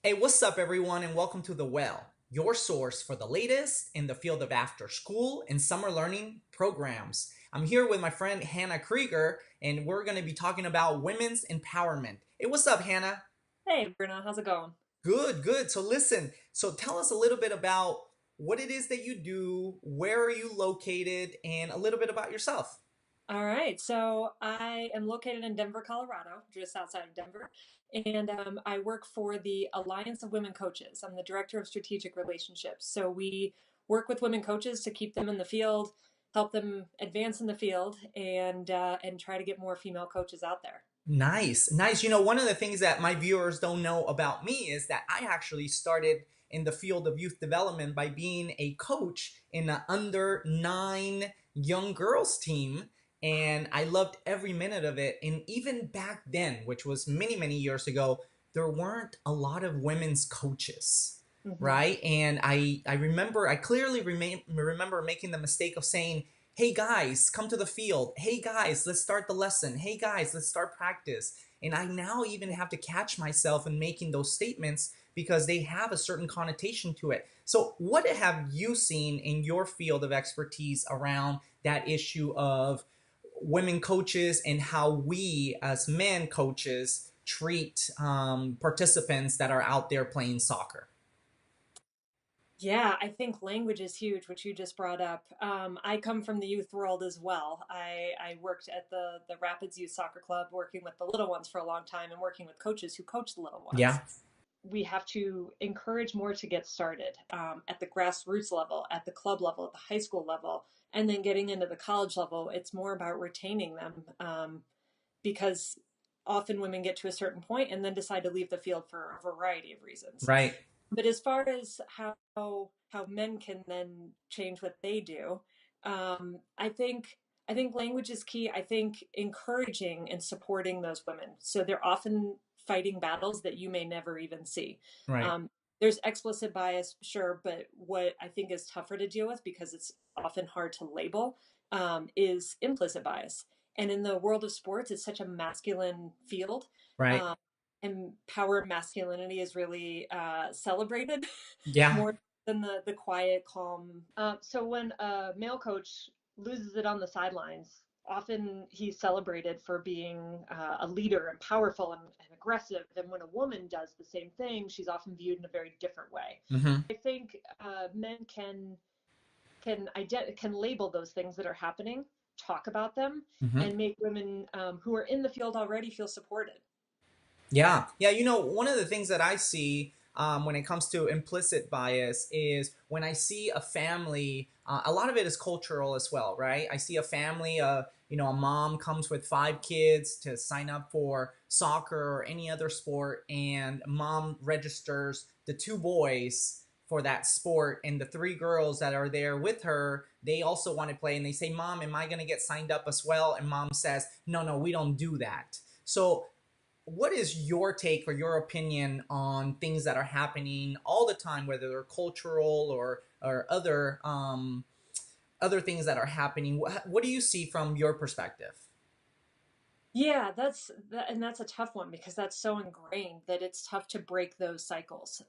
Hey, what's up, everyone, and welcome to The Well, your source for the latest in the field of after school and summer learning programs. I'm here with my friend Hannah Krieger, and we're going to be talking about women's empowerment. Hey, what's up, Hannah? Hey, Bruno, how's it going? Good, good. So, listen, tell us a little bit about what it is that you do, where are you located, and a little bit about yourself. All right, so I am located in Denver, Colorado, just outside of Denver, and I work for the Alliance of Women Coaches. I'm the director of strategic relationships. So we work with women coaches to keep them in the field, help them advance in the field, and try to get more female coaches out there. Nice, nice. One of the things that my viewers don't know about me is that I actually started in the field of youth development by being a coach in an under 9 young girls team. And I loved every minute of it. And even back then, which was many, many years ago, there weren't a lot of women's coaches, Hmm. right? And I clearly remember making the mistake of saying, hey guys, come to the field. Hey guys, let's start the lesson. Hey guys, let's start practice. And I now even have to catch myself in making those statements because they have a certain connotation to it. So, what have you seen in your field of expertise around that issue of women coaches and how we as men coaches treat participants that are out there playing soccer? Yeah, I think language is huge, which you just brought up. I come from the youth world as well. I worked at the Rapids Youth Soccer Club, working with the little ones for a long time and working with coaches who coach the little ones. Yeah, We have to encourage more to get started at the grassroots level, at the club level, at the high school level, and then getting into the college level. It's more about retaining them because often women get to a certain point and then decide to leave the field for a variety of reasons. right. But as far as how men can then change what they do, I think language is key. I think encouraging and supporting those women. So they're often fighting battles that you may never even see. Right. Um, there's explicit bias, sure, but what I think is tougher to deal with because it's often hard to label is implicit bias. And in the world of sports, it's such a masculine field. Right. Um, and power masculinity is really celebrated Yeah. more than the quiet, calm. So when a male coach loses it on the sidelines, often he's celebrated for being a leader and powerful and aggressive. And when a woman does the same thing, she's often viewed in a very different way. Hmm. I think men can label those things that are happening, talk about them, Hmm. and make women who are in the field already feel supported. Yeah, yeah. One of the things that I see when it comes to implicit bias is when I see a family. A lot of it is cultural as well, right? I see a family. A mom comes with 5 kids to sign up for soccer or any other sport, and mom registers the 2 boys for that sport, and the 3 girls that are there with her, they also want to play, and they say, "Mom, am I going to get signed up as well?" And mom says, "No, no, we don't do that." So what is your take or your opinion on things that are happening all the time, whether they're cultural or other things that are happening? What do you see from your perspective? Yeah, and that's a tough one because that's so ingrained that it's tough to break those cycles.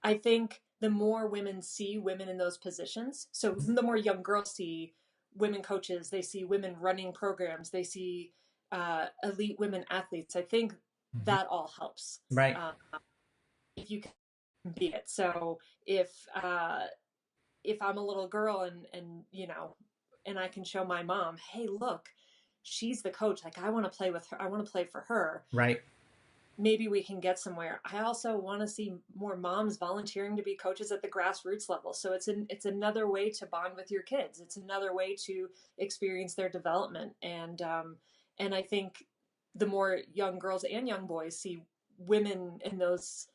I think the more women see women in those positions, so the more young girls see women coaches, they see women running programs, they see elite women athletes. I think Mhm. that all helps. Right. Um, if you can be it. So if uh, if I'm a little girl and I can show my mom, hey, look, she's the coach. Like I want to play with her. I want to play for her. Right. Maybe we can get somewhere. I also want to see more moms volunteering to be coaches at the grassroots level. So it's another way to bond with your kids. It's another way to experience their development. And I think the more young girls and young boys see women in those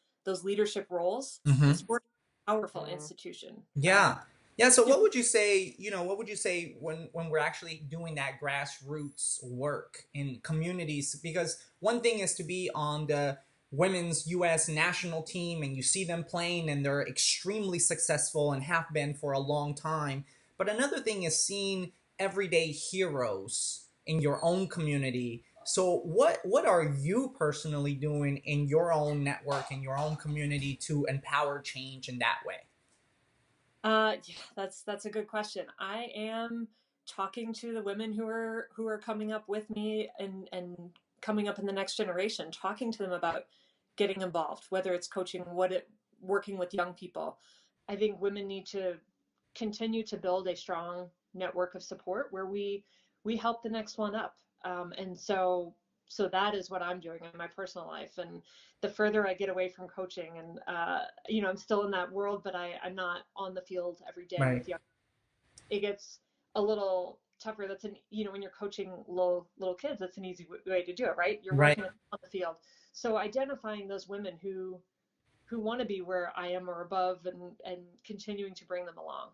leadership roles, Hmm. sport is a powerful institution. Yeah. Yeah. So what would you say, what would you say when we're actually doing that grassroots work in communities? Because one thing is to be on the women's US national team and you see them playing and they're extremely successful and have been for a long time. But another thing is seeing everyday heroes in your own community So what are you personally doing in your own network, in your own community to empower change in that way? Yeah, that's a good question. I am talking to the women who are coming up with me and coming up in the next generation, talking to them about getting involved, whether it's coaching, working with young people. I think women need to continue to build a strong network of support where we help the next one up. And so that is what I'm doing in my personal life. And the further I get away from coaching, and I'm still in that world, but I'm not on the field every day Right. with young. It gets a little tougher. When you're coaching little kids, that's an easy way to do it, right? You're Right. working on the field. So identifying those women who want to be where I am or above, and continuing to bring them along.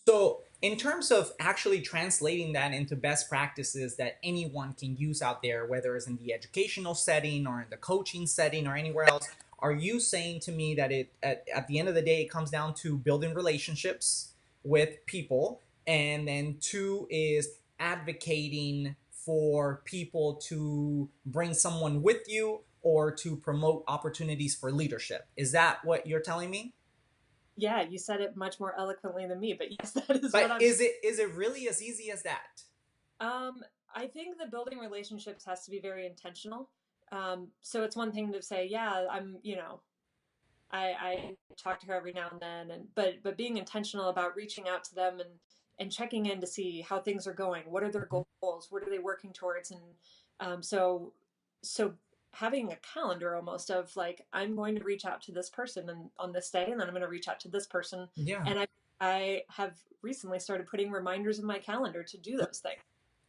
So, in terms of actually translating that into best practices that anyone can use out there, whether it's in the educational setting or in the coaching setting or anywhere else, are you saying to me that at the end of the day, it comes down to building relationships with people, and then two is advocating for people to bring someone with you or to promote opportunities for leadership? Is that what you're telling me? Yeah, you said it much more eloquently than me, but yes, that is what But I'm. is it really as easy as that? Um, I think the building relationships has to be very intentional. So it's one thing to say, yeah, I talk to her every now and then, but being intentional about reaching out to them and checking in to see how things are going. What are their goals? What are they working towards? And so having a calendar almost of like, I'm going to reach out to this person and on this day, and then I'm going to reach out to this person. Yeah. And I have recently started putting reminders in my calendar to do those things.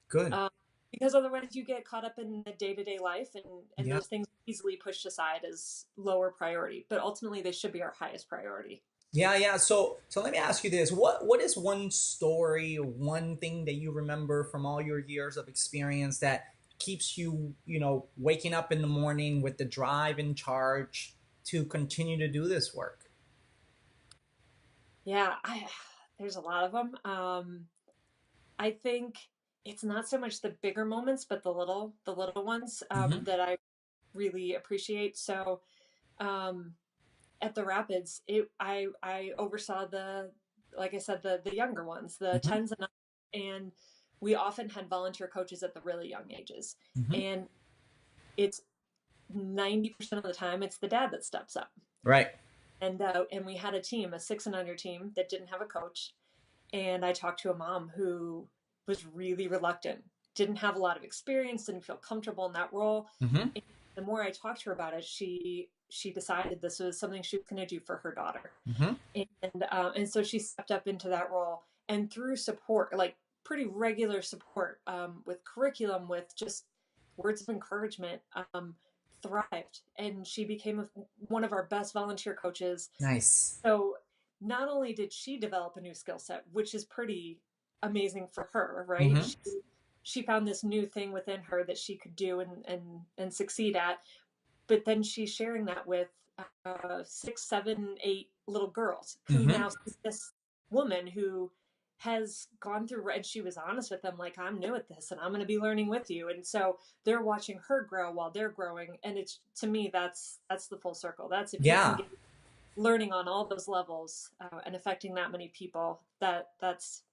Good. Um, because otherwise you get caught up in the day-to-day life, and Yeah. those things easily pushed aside as lower priority, but ultimately they should be our highest priority. Yeah, yeah. So let me ask you this. What is one story, one thing that you remember from all your years of experience that keeps you, waking up in the morning with the drive and charge to continue to do this work? Yeah, there's a lot of them. I think it's not so much the bigger moments, but the little ones Hmm. that I really appreciate. So um, at the Rapids, I oversaw like I said, the younger ones, the Hmm. tens and up, and we often had volunteer coaches at the really young ages, Hmm. and it's 90% of the time it's the dad that steps up, Right. and we had a team, a six and under team that didn't have a coach, and I talked to a mom who was really reluctant, didn't have a lot of experience, didn't feel comfortable in that role. Hmm. And the more I talked to her about it, she decided this was something she was going to do for her daughter, Hmm. and so she stepped up into that role, and through support, like pretty regular support, with curriculum, with just words of encouragement, thrived, and she became one of our best volunteer coaches. Nice. So not only did she develop a new skill set, which is pretty amazing for her, right? Hmm. She found this new thing within her that she could do and succeed at, but then she's sharing that with 6, 7, 8 little girls who Hmm. now see this woman who has gone through, and she was honest with them, like, I'm new at this and I'm going to be learning with you. And so they're watching her grow while they're growing. And it's, to me, that's the full circle. That's, if you can Yeah. get learning on all those levels, and affecting that many people, that's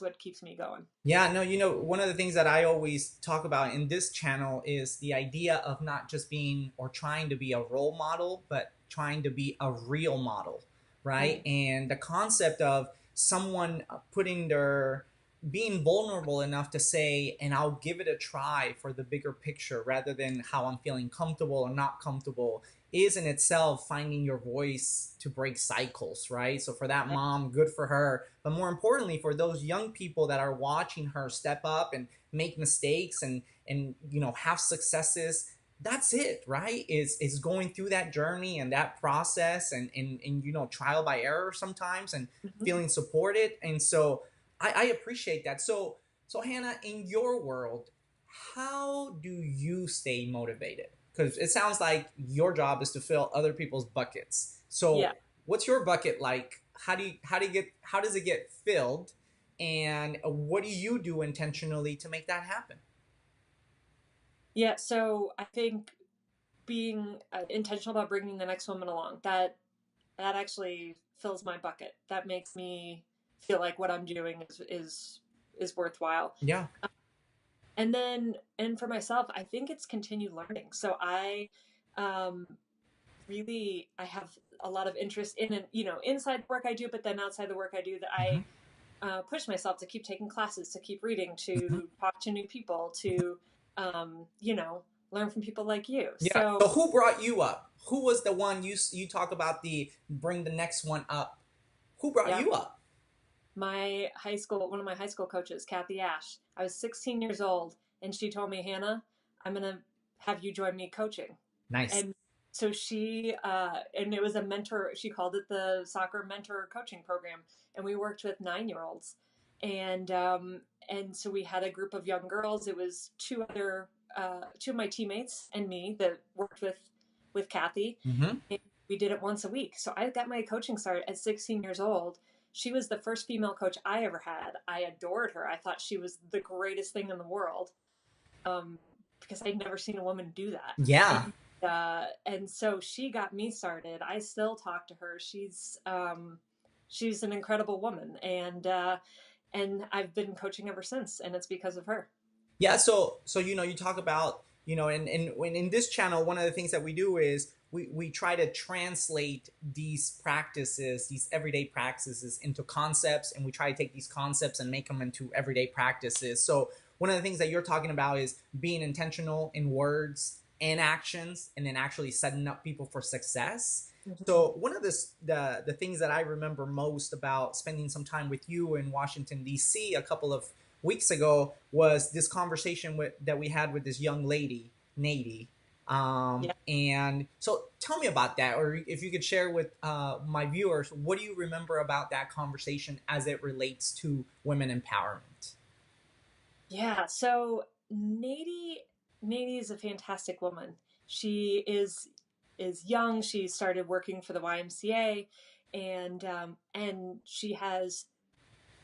what keeps me going. Yeah, no, one of the things that I always talk about in this channel is the idea of not just being or trying to be a role model, but trying to be a real model, right? Mm. And the concept of someone putting being vulnerable enough to say, and I'll give it a try for the bigger picture rather than how I'm feeling comfortable or not comfortable is in itself finding your voice to break cycles, right? So for that mom, good for her. But more importantly, for those young people that are watching her step up and make mistakes and have successes, that's it, right? Is going through that journey and that process and trial by error sometimes and Mhm. feeling supported. And so I appreciate that. So Hannah, in your world, how do you stay motivated? Because it sounds like your job is to fill other people's buckets. Yeah. So what's your bucket like? How does it get filled? And what do you do intentionally to make that happen? Yeah, so I think being intentional about bringing the next woman along, that actually fills my bucket. That makes me feel like what I'm doing is worthwhile. Yeah. And then, and for myself, I think it's continued learning. So um, I have a lot of interest in, and inside the work I do, but then outside the work I do, that Hmm. I push myself to keep taking classes, to keep reading, Hmm. to talk to new people, to um, you know learn from people like you. Yeah. So So who brought you up? Who was the one you talk about the bring the next one up? Who brought yeah, you up? one of my high school coaches, Kathy Ash. I was 16 years old, and she told me, Hannah, I'm gonna have you join me coaching. Nice. And so and it was a mentor. She called it the soccer mentor coaching program, and we worked with 9-year-olds, and so we had a group of young girls. It was two of my teammates and me that worked with Kathy. Hmm. And we did it once a week. So I got my coaching start at 16 years old. She was the first female coach I ever had. I adored her. I thought she was the greatest thing in the world, because I'd never seen a woman do that. Yeah. And so she got me started. I still talk to her. She's an incredible woman, and I've been coaching ever since, and it's because of her. Yeah, so you talk about, and when in this channel, one of the things that we do is we try to translate these practices, these everyday practices into concepts, and we try to take these concepts and make them into everyday practices. So one of the things that you're talking about is being intentional in words and actions, and then actually setting up people for success. Mhm. So one of the things that I remember most about spending some time with you in Washington D.C. a couple of weeks ago was this conversation that we had with this young lady, Nady. Yeah. And so tell me about that, or if you could share with my viewers, what do you remember about that conversation as it relates to women empowerment? Yeah. So Nady is a fantastic woman. She is young. She started working for the YMCA, and she has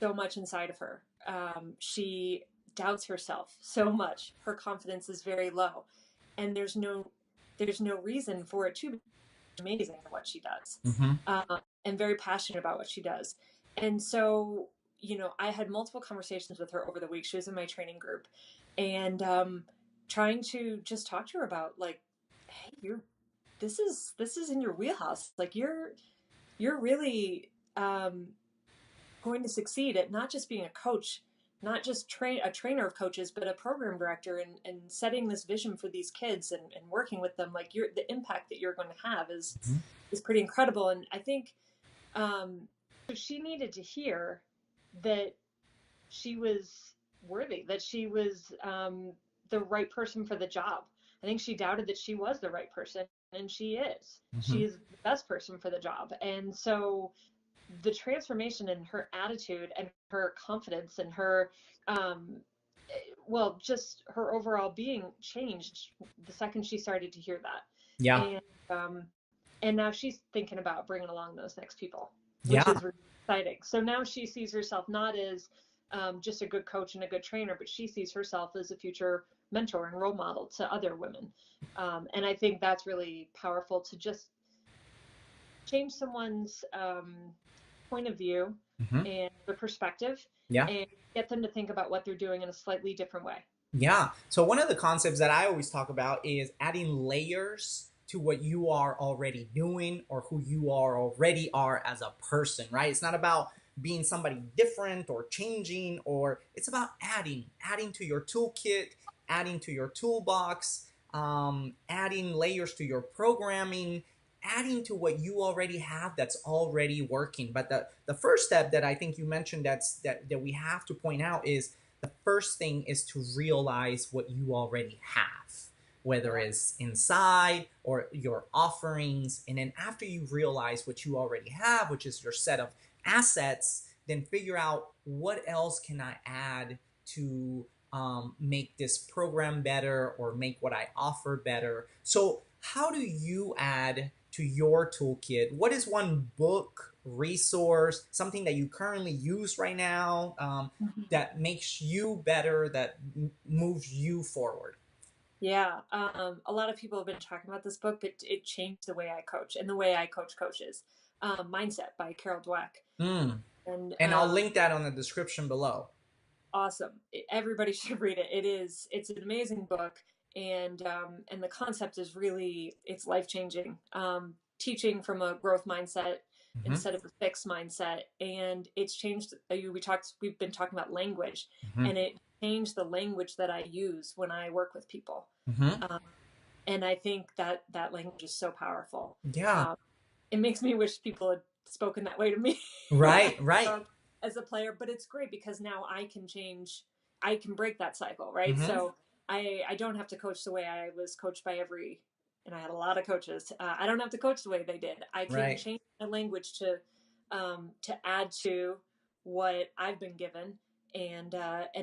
so much inside of her. She doubts herself so much. Her confidence is very low, and there's no reason for it to be amazing at what she does, Mm-hmm. and very passionate about what she does. And so, I had multiple conversations with her over the week. She was in my training group, and trying to just talk to her about, like, hey, this is in your wheelhouse. Like, you're really going to succeed at not just being a coach, not just a trainer of coaches, but a program director, and setting this vision for these kids, and working with them. Like, the impact that you're going to have Mm-hmm. is pretty incredible. And I think so she needed to hear that she was worthy, that she was the right person for the job. I think she doubted that she was the right person, and she is. Mm-hmm. She is the best person for the job. And so the transformation in her attitude and her confidence and her um just her overall being changed the second she started to hear that. Yeah. And um and now she's thinking about bringing along those next people, which Yeah. is really exciting. So now she sees herself not as just a good coach and a good trainer, but she sees herself as a future mentor and role model to other women. And I think that's really powerful, to just change someone's point of view Mm-hmm. and the perspective, Yeah. and get them to think about what they're doing in a slightly different way. Yeah. So one of the concepts that I always talk about is adding layers to what you are already doing or who you are already are as a person, right? It's not about being somebody different or changing, or it's about adding to your toolkit, adding to your toolbox, adding layers to your programming, adding to what you already have that's already working. But the first step that I think you mentioned that we have to point out is the first thing is to realize what you already have, whether Yeah. it's inside or your offerings. And then after you realize what you already have, which is your set of assets, then figure out what else can I add to make this program better or make what I offer better. So, how do you add to your toolkit? What is one book, resource, something that you currently use right now, Mhm. that makes you better, that moves you forward? Yeah, a lot of people have been talking about this book, but it changed the way I coach and the way I coach coaches. Mindset by Carol Dweck, Mm. and And I'll link that on the description below. awesome. Everybody should read it. It's an amazing book, and the concept is really it's life changing. Teaching from a growth mindset Hmm. instead of a fixed mindset, and it's changed. We've been talking about language, Hmm. and it changed the language that I use when I work with people. Hmm. Um, and I think that that language is so powerful. Yeah. Um, it makes me wish people had spoken that way to me when I Right. Right. was as a player, but it's great because now I can change, I can break that cycle, right? Hmm. So I don't have to coach the way I was coached by every, and I had a lot of coaches. I don't have to coach the way they did. I can Right. change my language to add to what I've been given, and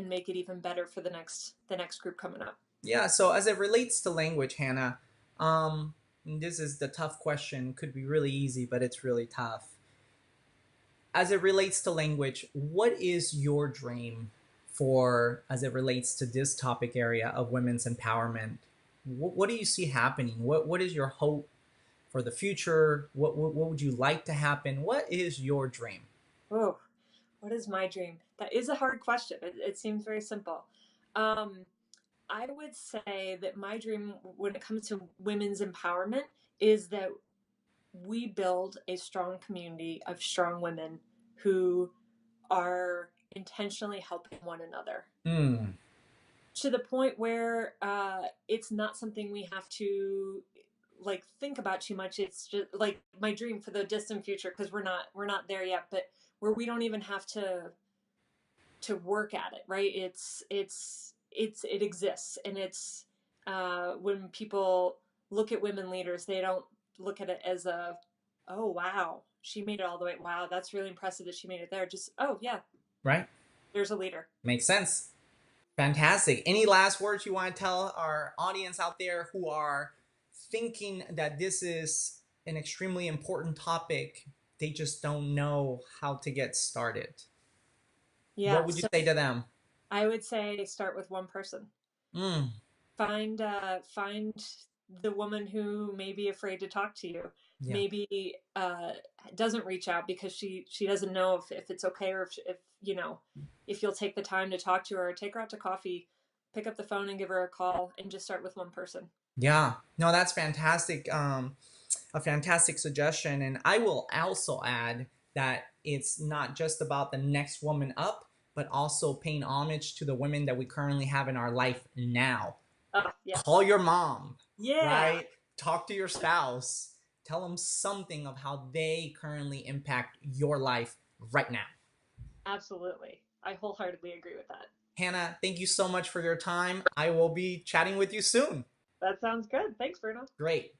make it even better for the next group coming up. Yeah. So as it relates to language, Hannah, um, this is the tough question. Could be really easy, but it's really tough. As it relates to language, what is your dream for as it relates to this topic area of women's empowerment? What do you see happening? What is your hope for the future? What would you like to happen? What is your dream? Oh, what is my dream? That is a hard question. It seems very simple. Um, I would say that my dream when it comes to women's empowerment is that we build a strong community of strong women who are intentionally helping one another Hmm. to the point where it's not something we have to like think about too much. It's just like my dream for the distant future because we're not there yet, but where we don't even have to work at it, right? It exists, and it's when people look at women leaders, they don't look at it as a, oh wow, she made it all the way. Wow, that's really impressive that she made it there. Just oh yeah, Right? there's a leader. Makes sense. Fantastic. Any last words you want to tell our audience out there who are thinking that this is an extremely important topic? They just don't know how to get started. What Yeah, would you so say to them? I would say start with one person. Mm. Find the woman who may be afraid to talk to you, Yeah. maybe doesn't reach out because she doesn't know if it's okay, or if if you'll take the time to talk to her, take her out to coffee, pick up the phone and give her a call, and just start with one person. Yeah. No, that's fantastic. A fantastic suggestion. And I will also add that it's not just about the next woman up, but also paying homage to the women that we currently have in our life now. Call Yes. your mom, Yeah, right? Talk to your spouse. Tell them something of how they currently impact your life right now. absolutely. I wholeheartedly agree with that. Hannah, thank you so much for your time. I will be chatting with you soon. That sounds good. Thanks, Bruno. Great.